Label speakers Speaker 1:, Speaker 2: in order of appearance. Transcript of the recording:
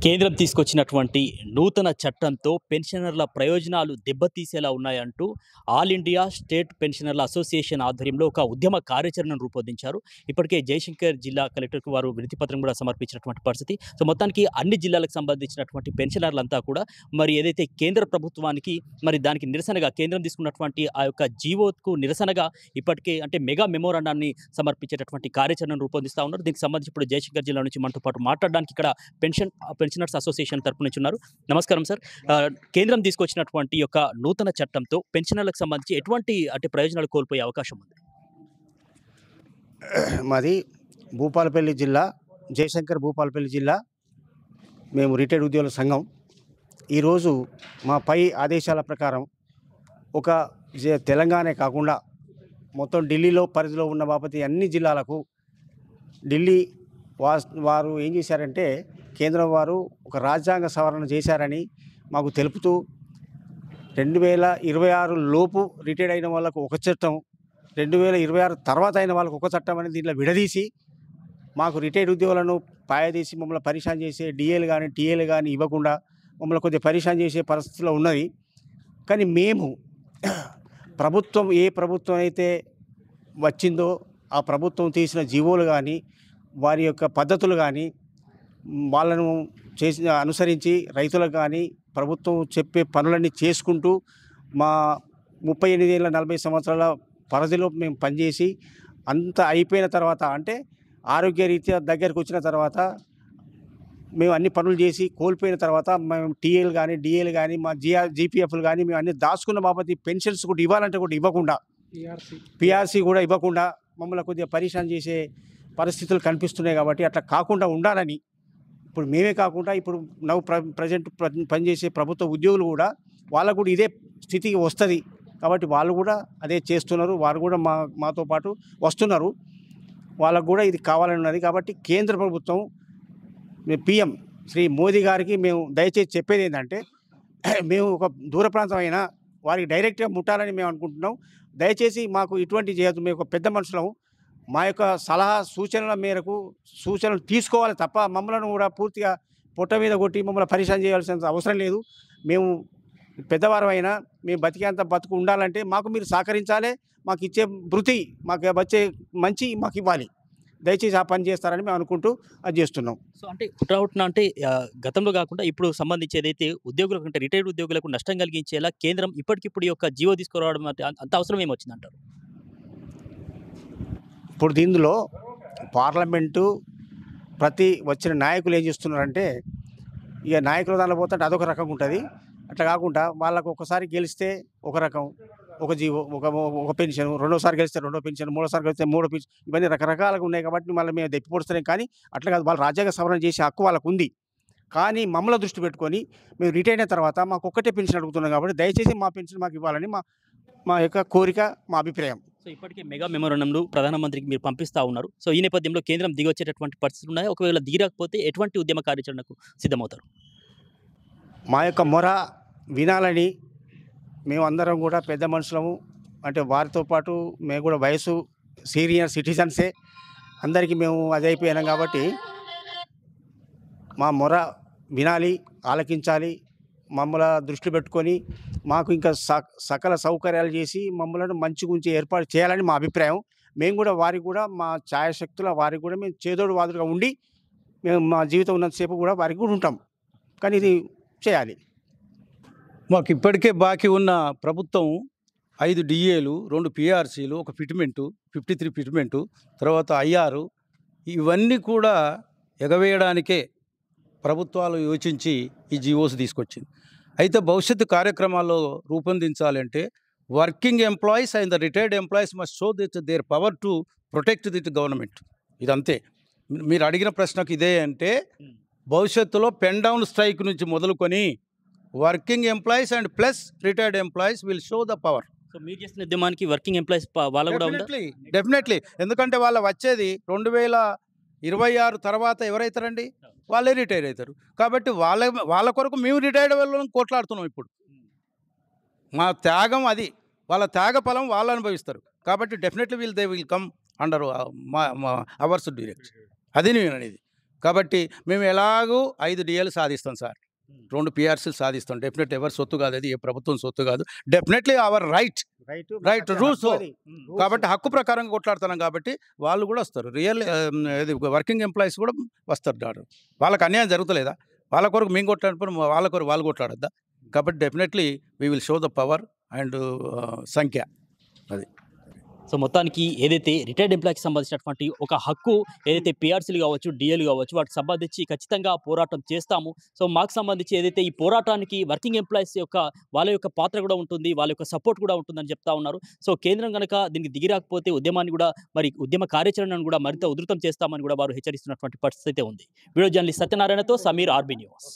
Speaker 1: కేంద్రం తీసుకొచ్చినటువంటి నూతన చట్టంతో పెన్షనర్ల ప్రయోజనాలు దెబ్బతీసేలా ఉన్నాయంటూ ఆల్ ఇండియా స్టేట్ పెన్షనర్ల అసోసియేషన్ ఆధ్వర్యంలో ఒక ఉద్యమ కార్యాచరణను రూపొందించారు. ఇప్పటికే జయశంకర్ జిల్లా కలెక్టర్కు వారు వినతి పత్రం కూడా సమర్పించినటువంటి పరిస్థితి. సో మొత్తానికి అన్ని జిల్లాలకు సంబంధించినటువంటి పెన్షనర్లంతా కూడా మరి ఏదైతే కేంద్ర ప్రభుత్వానికి మరి దానికి నిరసనగా కేంద్రం తీసుకున్నటువంటి ఆ యొక్క జీవోకు నిరసనగా ఇప్పటికే అంటే మెగా మెమోరాండాన్ని సమర్పించేటటువంటి కార్యాచరణను రూపొందిస్తూ ఉన్నారు. దీనికి సంబంధించి ఇప్పుడు జయశంకర్ జిల్లా నుంచి మనతో పాటు మాట్లాడడానికి ఇక్కడ పెన్షనర్స్ అసోసియేషన్ తరపు నుంచి ఉన్నారు. నమస్కారం సార్. కేంద్రం తీసుకొచ్చినటువంటి యొక్క నూతన చట్టంతో పెన్షనర్లకు సంబంధించి ఎటువంటి అంటే ప్రయోజనాలు కోల్పోయే అవకాశం ఉంది?
Speaker 2: మాది భూపాలపల్లి జిల్లా, జయశంకర్ భూపాలపల్లి జిల్లా. మేము రిటైర్డ్ ఉద్యోగుల సంఘం. ఈరోజు మా పై ఆదేశాల ప్రకారం ఒక తెలంగాణ కాకుండా మొత్తం ఢిల్లీలో పరిధిలో ఉన్న బాపతి అన్ని జిల్లాలకు ఢిల్లీ వారు ఏం చేశారంటే కేంద్రం వారు ఒక రాజ్యాంగ సవరణ చేశారని మాకు తెలుపుతూ 2026 లోపు రిటైర్డ్ అయిన వాళ్ళకు ఒక చట్టం, 2026 తర్వాత అయిన వాళ్ళకు ఒక చట్టం అనేది దీంట్లో విడదీసి మాకు రిటైర్డ్ ఉద్యోగులను పాయదీసి మమ్మల్ని పరిశాన్ చేసే డిఏలు కానీ టీఏలు కానీ ఇవ్వకుండా మమ్మల్ని కొద్దిగా పరిశాన్ చేసే పరిస్థితిలో ఉన్నది. కానీ మేము ప్రభుత్వం ఏ ప్రభుత్వం అయితే వచ్చిందో ఆ ప్రభుత్వం తీసిన జీవోలు కానీ వారి యొక్క పద్ధతులు కానీ వాళ్ళను అనుసరించి రైతులకు కానీ ప్రభుత్వం చెప్పే పనులన్నీ చేసుకుంటూ మా 38 ఏళ్ళ 40 సంవత్సరాల పరిధిలో మేము పనిచేసి అంత అయిపోయిన తర్వాత అంటే ఆరోగ్యరీత్యా దగ్గరికి వచ్చిన తర్వాత మేము అన్ని పనులు చేసి కోల్పోయిన తర్వాత మేము టీఏలు కానీ డిఏలు కానీ మా జీపీఎఫ్లు కానీ మేము అన్ని దాచుకున్న బాబతి పెన్షన్స్ కూడా ఇవ్వాలంటే కూడా ఇవ్వకుండా పిఆర్సీ కూడా ఇవ్వకుండా మమ్మల్ని కొద్దిగా పరిశాన్ చేసే పరిస్థితులు కనిపిస్తున్నాయి. కాబట్టి అట్లా కాకుండా ఉండాలని ఇప్పుడు మేమే కాకుండా ఇప్పుడు ప్రజెంట్ పనిచేసే ప్రభుత్వ ఉద్యోగులు కూడా వాళ్ళకు కూడా ఇదే స్థితికి వస్తుంది. కాబట్టి వాళ్ళు కూడా అదే చేస్తున్నారు. వారు కూడా మాతో పాటు వస్తున్నారు. వాళ్ళకు కూడా ఇది కావాలని ఉన్నది. కాబట్టి కేంద్ర ప్రభుత్వం పిఎం శ్రీ మోదీ గారికి మేము దయచేసి చెప్పేది ఏంటంటే మేము ఒక దూర ప్రాంతం అయినా వారికి డైరెక్ట్గా ముట్టాలని మేము అనుకుంటున్నాం. దయచేసి మాకు ఇటువంటి చేయొద్దు. మేము ఒక పెద్ద మనుషులం. మా యొక్క సలహా సూచనల మేరకు సూచనలు తీసుకోవాలి తప్ప మమ్మల్ని కూడా పూర్తిగా పొట్ట మీద కొట్టి మమ్మల్ని పరిశాన్ చేయాల్సిన అవసరం లేదు. మేము పెద్దవారు అయినా మేము బతికేంత బతుకు ఉండాలంటే మాకు మీరు సహకరించాలి. మాకు ఇచ్చే భృతి మాకు వచ్చే మంచి మాకు ఇవ్వాలి. దయచేసి ఆ పని చేస్తారని మేము అనుకుంటూ అది చేస్తున్నాం.
Speaker 1: సో అంటే అంటే గతంలో కాకుండా ఇప్పుడు సంబంధించి ఏదైతే ఉద్యోగులకు అంటే రిటైర్డ్ ఉద్యోగులకు నష్టం కలిగించేలా కేంద్రం ఇప్పటికిప్పుడు ఈ యొక్క జీవో తీసుకురావడం అంత అవసరం ఏమొచ్చిందంటారు?
Speaker 2: ఇప్పుడు దీనిలో పార్లమెంటు ప్రతి వచ్చిన నాయకులు ఏం చేస్తున్నారంటే ఇక నాయకుల దానిలో పోతుంటే అదొక రకంగా ఉంటుంది. అట్లా కాకుండా వాళ్ళకు ఒకసారి గెలిస్తే ఒక రకం ఒక జీవో ఒక పెన్షన్, రెండోసారి గెలిస్తే రెండో పెన్షన్, మూడోసారి గెలిస్తే మూడో పెన్షన్, ఇవన్నీ రకరకాలుగా ఉన్నాయి. కాబట్టి మళ్ళీ మేము దెప్పిపొడుస్తున్నాం. కానీ అట్లా కాదు, వాళ్ళు రాజ్యాంగ సవరణ చేసే హక్కు వాళ్ళకు ఉంది. కానీ మమ్మల్ని దృష్టి పెట్టుకొని మేము రిటైర్ అయిన తర్వాత మాకు ఒక్కటే పెన్షన్ అడుగుతున్నాం. కాబట్టి దయచేసి మా పెన్షన్ మాకు ఇవ్వాలని మా యొక్క కోరిక, మా అభిప్రాయం.
Speaker 1: సో ఇప్పటికే మెగా మెమోరాండంలు ప్రధానమంత్రికి మీరు పంపిస్తూ ఉన్నారు. సో ఈ నేపథ్యంలో కేంద్రం దిగొచ్చేటటువంటి పరిస్థితులు ఉన్నాయి. ఒకవేళ దిగకపోతే ఎటువంటి ఉద్యమ కార్యాచరణకు సిద్ధమవుతారు?
Speaker 2: మా యొక్క మొర వినాలని మేము అందరం కూడా పెద్ద మనుషులము. అంటే వారితో పాటు మేము కూడా వయసు సీనియర్ సిటిజన్సే. అందరికీ మేము అది అయిపోయినాం. కాబట్టి మా మొర వినాలి, ఆలకించాలి. మమ్మల్ని దృష్టి పెట్టుకొని మాకు ఇంకా సకల సౌకర్యాలు చేసి మమ్మల్ని మంచి గురించి ఏర్పాటు చేయాలని మా అభిప్రాయం. మేము కూడా వారికి కూడా మా ఛాయాశక్తుల వారికి కూడా మేము చేదోడు వాదుడుగా ఉండి మేము మా జీవితం ఉన్నంతసేపు కూడా వారికి కూడా ఉంటాం. కానీ ఇది చేయాలి.
Speaker 3: మాకు ఇప్పటికే బాకీ ఉన్న ప్రభుత్వం 5 డిఏలు, 2 పిఆర్సీలు, ఒక ఫిట్మెంటు 53 ఫిట్మెంటు, తర్వాత ఐఆర్, ఇవన్నీ కూడా ఎగవేయడానికే ప్రభుత్వాలు యోచించి ఈ జీవోస్ తీసుకొచ్చింది. అయితే భవిష్యత్తు కార్యక్రమాల్లో రూపొందించాలంటే working employees and the retired employees must show that their power to protect that government. ఇదంతే. మీరు అడిగిన ప్రశ్నకు ఇదే. అంటే భవిష్యత్తులో పెన్ డౌన్ స్ట్రైక్ నుంచి మొదలుకొని working employees and plus retired employees will show the power.
Speaker 1: So మీరు చేసిన ఉద్యమానికి వర్కింగ్ ఎంప్లాయీస్ వాళ్ళ కూడా
Speaker 3: డెఫినెట్లీ. ఎందుకంటే వాళ్ళ వచ్చేది 2026 తర్వాత ఎవరైతారండి? వాళ్ళే రిటైర్ అవుతారు. కాబట్టి వాళ్ళ కొరకు మేము రిటైర్డ్ వాళ్ళని కొట్లాడుతున్నాం. ఇప్పుడు మా త్యాగం అది. వాళ్ళ త్యాగ ఫలం వాళ్ళు అనుభవిస్తారు. కాబట్టి definitely they will come under hours direct. అది నేను అనేది. కాబట్టి మేము ఎలాగూ 5 డిఏలు సాధిస్తాం సార్. 2 పిఆర్సీలు సాధిస్తాం. డెఫినెట్లీ ఎవరి సొత్తు కాదు, అది ఏ ప్రభుత్వం సొత్తు కాదు. Definitely our right right rules. కాబట్టి హక్కు ప్రకారంగా కొట్లాడుతున్నాం కాబట్టి వాళ్ళు కూడా వస్తారు. ఇది వర్కింగ్ ఎంప్లాయీస్ కూడా వస్తారు. వాళ్ళకి అన్యాయం జరుగుతలేదా? వాళ్ళ కొరకు మేము కొట్లాడినప్పుడు వాళ్ళ కొరకు వాళ్ళు కొట్లాడద్దా? కాబట్టి definitely we will show the power and సంఖ్య అది.
Speaker 1: సో మొత్తానికి ఏదైతే రిటైర్డ్ ఎంప్లాయీకి సంబంధించినటువంటి ఒక హక్కు ఏదైతే పిఆర్సీలు కావచ్చు, డిఏలు కావచ్చు, వాటికి సంబంధించి ఖచ్చితంగా పోరాటం చేస్తాము. సో మాకు సంబంధించి ఏదైతే ఈ పోరాటానికి వర్కింగ్ ఎంప్లాయీస్ యొక్క వాళ్ళ యొక్క పాత్ర కూడా ఉంటుంది, వాళ్ళ యొక్క సపోర్ట్ కూడా ఉంటుందని చెప్తా ఉన్నారు. సో కేంద్రం కనుక దీనికి దిగిరాకపోతే ఉద్యమాన్ని కూడా ఉద్యమ కార్యాచరణను కూడా మరింత ఉధృతం చేస్తామని కూడా వారు హెచ్చరిస్తున్నటువంటి పరిస్థితి అయితే ఉంది. వీడియో జర్నలిస్ట్ సత్యనారాయణతో సమీర్, ఆర్బీ న్యూస్.